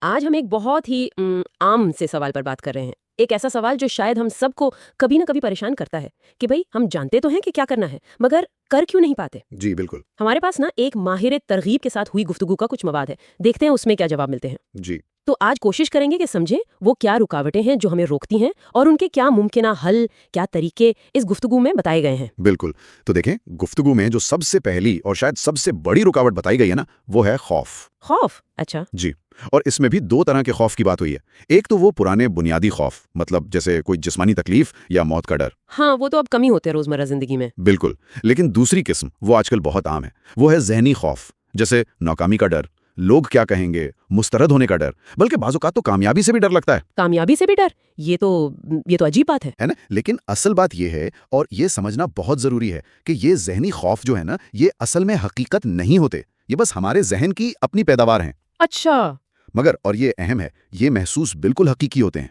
آج ہم ایک بہت ہی عام سے سوال پر بات کر رہے ہیں، ایک ایسا سوال جو شاید ہم سب کو کبھی نہ کبھی پریشان کرتا ہے کہ بھئی ہم جانتے تو ہیں کہ کیا کرنا ہے مگر کر کیوں نہیں پاتے۔ جی بالکل۔ ہمارے پاس نا ایک ماہر ترغیب کے ساتھ ہوئی گفتگو کا کچھ مواد ہے، دیکھتے ہیں اس میں کیا جواب ملتے ہیں۔ جی تو آج کوشش کریں گے کہ سمجھیں وہ کیا رکاوٹیں ہیں جو ہمیں روکتی ہیں اور ان کے کیا ممکنہ حل، کیا طریقے اس گفتگو میں بتائے گئے ہیں۔ بالکل، تو دیکھیں گفتگو میں جو سب سے پہلی اور شاید سب سے بڑی رکاوٹ بتائی گئی ہے نا، وہ ہے خوف۔ خوف؟ اچھا۔ جی، اور اس میں بھی دو طرح کے خوف کی بات ہوئی ہے۔ ایک تو وہ پرانے بنیادی خوف، مطلب جیسے کوئی جسمانی تکلیف یا موت کا ڈر۔ ہاں، وہ تو اب کم ہی ہوتے ہیں روزمرہ زندگی میں۔ بالکل، لیکن دوسری قسم وہ آج کل بہت عام ہے، وہ ہے ذہنی خوف، جیسے ناکامی کا ڈر، لوگ کیا کہیں گے، مسترد ہونے کا ڈر، بلکہ بعض اوقات تو کامیابی سے بھی ڈر لگتا ہے۔ کامیابی سے بھی ڈر؟ یہ تو عجیب بات ہے نا، لیکن اصل بات یہ ہے اور یہ سمجھنا بہت ضروری ہے کہ یہ ذہنی خوف جو ہے نا، یہ اصل میں حقیقت نہیں ہوتے، یہ بس ہمارے ذہن کی اپنی پیداوار ہیں۔ اچھا۔ مگر، اور یہ اہم ہے، یہ محسوس بالکل حقیقی ہوتے ہیں۔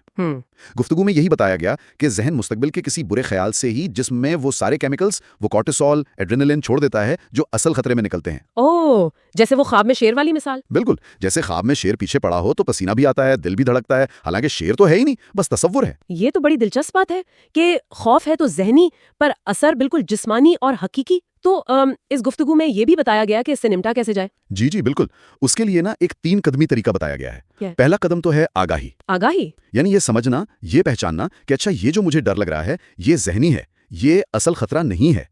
گفتگو میں یہی بتایا گیا کہ ذہن مستقبل کے کسی برے خیال سے ہی جسم میں وہ سارے کیمیکلز، وہ کورٹیسول، ایڈرینلن چھوڑ دیتا ہے جو اصل خطرے میں نکلتے ہیں۔ اوہ، جیسے وہ خواب میں شیر والی مثال۔ بالکل، جیسے خواب میں شیر پیچھے پڑا ہو تو پسینہ بھی آتا ہے، دل بھی دھڑکتا ہے، حالانکہ شیر تو ہے ہی نہیں، بس تصور ہے۔ یہ تو بڑی دلچسپ بات ہے کہ خوف ہے تو ذہنی، پر اثر بالکل جسمانی اور حقیقی۔ تو اس گفتگو میں یہ بھی بتایا گیا کہ اس سے نمٹا کیسے جائے؟ جی بالکل، اس کے لیے نا ایک 3 قدمی طریقہ بتایا گیا ہے۔ پہلا قدم تو ہے آگاہی۔ آگاہی یعنی یہ سمجھنا، یہ پہچاننا کہ اچھا یہ جو مجھے ڈر لگ رہا ہے یہ ذہنی ہے، یہ اصل خطرہ نہیں ہے۔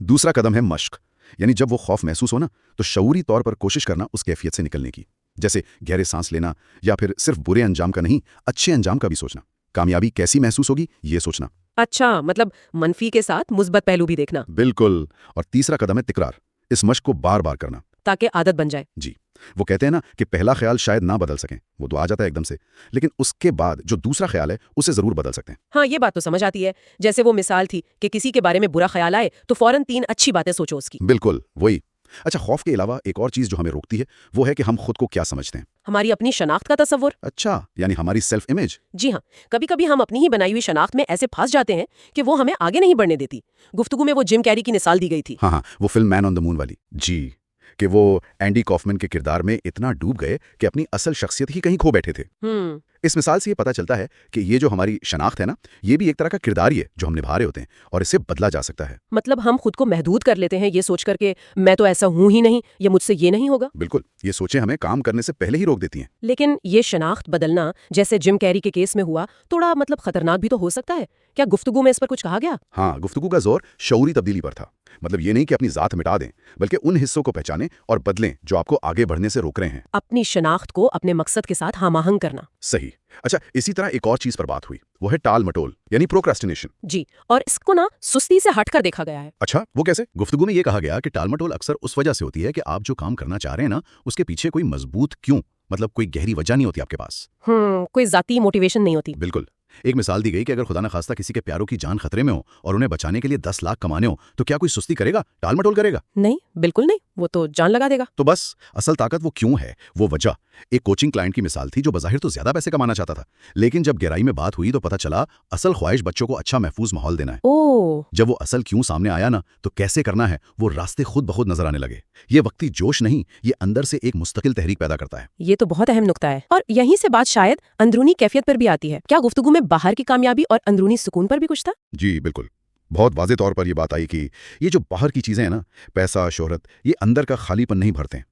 دوسرا قدم ہے مشق، یعنی جب وہ خوف محسوس ہونا تو شعوری طور پر کوشش کرنا اس کیفیت سے نکلنے کی، جیسے گہرے سانس لینا، یا پھر صرف برے انجام کا نہیں، اچھے انجام کا بھی سوچنا۔ کامیابی کیسی محسوس ہوگی یہ سوچنا۔ اچھا، مطلب منفی کے ساتھ مثبت پہلو بھی دیکھنا۔ بالکل، اور تیسرا قدم ہے تکرار، اس مشق کو بار بار کرنا تاکہ عادت بن جائے۔ جی، وہ کہتے ہیں نا کہ پہلا خیال شاید نہ بدل سکیں، وہ تو آ جاتا ہے ایک دم سے، لیکن اس کے بعد جو دوسرا خیال ہے اسے ضرور بدل سکتے ہیں۔ ہاں، یہ بات تو سمجھ آتی ہے، جیسے وہ مثال تھی کہ کسی کے بارے میں برا خیال آئے تو فوراً 3 اچھی باتیں سوچو اس کی۔ بالکل وہی۔ اچھا، خوف کے علاوہ ایک اور چیز جو ہمیں روکتی ہے وہ ہے کہ ہم خود کو کیا سمجھتے ہیں۔ ہماری اپنی شناخت کا تصور۔ اچھا، یعنی ہماری سیلف امیج۔ جی ہاں، کبھی کبھی ہم اپنی ہی بنائی ہوئی شناخت میں ایسے پھنس جاتے ہیں کہ وہ ہمیں آگے نہیں بڑھنے دیتی۔ گفتگو میں وہ جم کیری کی مثال دی گئی تھی۔ ہاں، وہ فلم مین آن دا مون والی۔ جی، کہ وہ اینڈی کافمن کے کردار میں اتنا ڈوب گئے کہ اپنی اصل شخصیت ہی کہیں کھو بیٹھے تھے۔ اس مثال سے یہ پتہ چلتا ہے کہ یہ جو ہماری شناخت ہے نا، یہ بھی ایک طرح کا کردار ہی ہے جو ہم نبھا رہے ہوتے ہیں، اور اسے بدلا جا سکتا ہے۔ مطلب ہم خود کو محدود کر لیتے ہیں یہ سوچ کر کہ میں تو ایسا ہوں ہی نہیں، یا مجھ سے یہ نہیں ہوگا۔ بالکل، یہ سوچیں ہمیں کام کرنے سے پہلے ہی روک دیتی ہیں۔ لیکن یہ شناخت بدلنا، جیسے جم کیری کے کیس میں ہوا، تھوڑا خطرناک بھی تو ہو سکتا ہے۔ کیا گفتگو میں اس پر کچھ کہا گیا؟ ہاں، گفتگو کا زور شعوری تبدیلی پر تھا۔ مطلب یہ نہیں کہ اپنی ذات مٹا دیں، بلکہ ان حصوں کو پہچانیں اور بدلیں جو آپ کو آگے بڑھنے سے روک رہے ہیں۔ اپنی شناخت کو اپنے مقصد کے ساتھ ہم آہنگ کرنا۔ صحیح۔ اچھا، اسی طرح ایک اور چیز پر بات ہوئی، وہ ہے ٹال مٹول، یعنی پروکراسٹینیشن۔ جی، اور اس کو نا سستی سے ہٹ کر دیکھا گیا ہے۔ اچھا، وہ کیسے؟ گفتگو میں یہ کہا گیا کہ ٹال مٹول اکثر اس وجہ سے ہوتی ہے کہ آپ جو کام کرنا چاہ رہے ہیں نا، اس کے پیچھے کوئی مضبوط کیوں، مطلب کوئی گہری وجہ نہیں ہوتی آپ کے پاس۔ کوئی ذاتی موٹیویشن نہیں ہوتی۔ بالکل۔ ایک مثال دی گئی کہ اگر خدا نخواستہ کسی کے پیاروں کی جان خطرے میں ہو اور انہیں بچانے کے لیے 10 لاکھ کمانے ہو تو کیا کوئی سستی کرے گا، ٹال مٹول کرے گا؟ نہیں، بالکل نہیں، وہ تو جان لگا دے گا۔ تو بس اصل طاقت وہ کیوں ہے، وہ وجہ۔ ایک کوچنگ کلائنٹ کی مثال تھی جو بظاہر تو زیادہ پیسے کمانا چاہتا تھا، لیکن جب گہرائی میں بات ہوئی تو پتہ چلا اصل خواہش بچوں کو اچھا محفوظ ماحول دینا ہے۔ جب وہ اصل کیوں سامنے آیا نا، تو کیسے کرنا ہے وہ راستے خود بخود نظر آنے لگے۔ یہ وقتی جوش نہیں، یہ اندر سے ایک مستقل تحریک پیدا کرتا ہے۔ یہ تو بہت اہم نقطہ ہے، اور یہیں سے بات شاید اندرونی کیفیت پر بھی آتی ہے۔ کیا گفتگو میں باہر کی کامیابی اور اندرونی سکون پر بھی کچھ تھا؟ جی بالکل، بہت واضح طور پر یہ بات آئی کہ یہ جو باہر کی چیزیں ہیں نا، پیسہ، شہرت، یہ اندر کا خالی پن نہیں بھرتے ہیں۔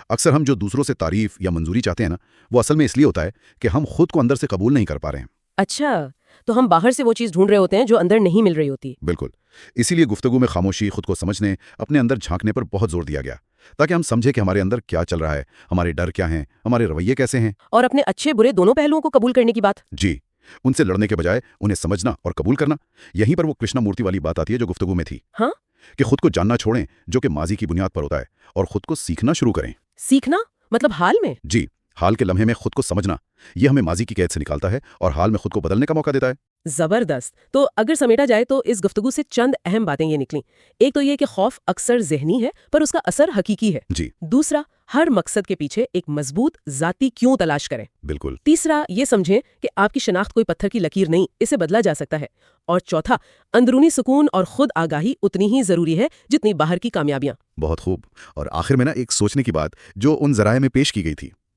اکثر ہم جو دوسروں سے تعریف یا منظوری چاہتے ہیں نا، وہ اصل میں اس لیے ہوتا ہے کہ ہم خود کو اندر سے قبول نہیں کر پا رہے ہیں۔ اچھا، تو ہم باہر سے وہ چیز ڈھونڈ رہے ہوتے ہیں جو اندر نہیں مل رہی ہوتی۔ بالکل، اسی لیے گفتگو میں خاموشی، خود کو سمجھنے، اپنے اندر جھانکنے پر بہت زور دیا گیا، تاکہ ہم سمجھیں کہ ہمارے اندر کیا چل رہا ہے، ہمارے ڈر کیا ہیں، ہمارے رویے کیسے ہیں، اور اپنے اچھے برے دونوں پہلوؤں کو قبول کرنے کی بات۔ جی، ان سے لڑنے کے بجائے انہیں سمجھنا اور قبول کرنا۔ یہیں پر وہ کرشنا مورتی والی بات آتی ہے جو گفتگو میں تھی۔ ہاں، کہ خود کو جاننا چھوڑیں جو کہ ماضی کی بنیاد پر ہوتا ہے، اور خود کو سیکھنا شروع کریں۔ سیکھنا مطلب حال میں؟ جی، حال کے لمحے میں خود کو سمجھنا، یہ ہمیں ماضی کی قید سے نکالتا ہے اور حال میں خود کو بدلنے کا موقع دیتا ہے۔ زبردست۔ تو اگر سمیٹا جائے تو اس گفتگو سے چند اہم باتیں یہ نکلیں۔ ایک تو یہ کہ خوف اکثر ذہنی ہے پر اس کا اثر حقیقی ہے۔ جی، دوسرا، ہر مقصد کے پیچھے ایک مضبوط ذاتی کیوں تلاش کریں۔ بالکل۔ تیسرا، یہ سمجھیں کہ آپ کی شناخت کوئی پتھر کی لکیر نہیں، اسے بدلا جا سکتا ہے۔ اور چوتھا، اندرونی سکون اور خود آگاہی اتنی ہی ضروری ہے جتنی باہر کی کامیابیاں۔ بہت خوب۔ اور آخر میں نا ایک سوچنے کی بات جو ان ذرائع میں پیش کی گئی تھی،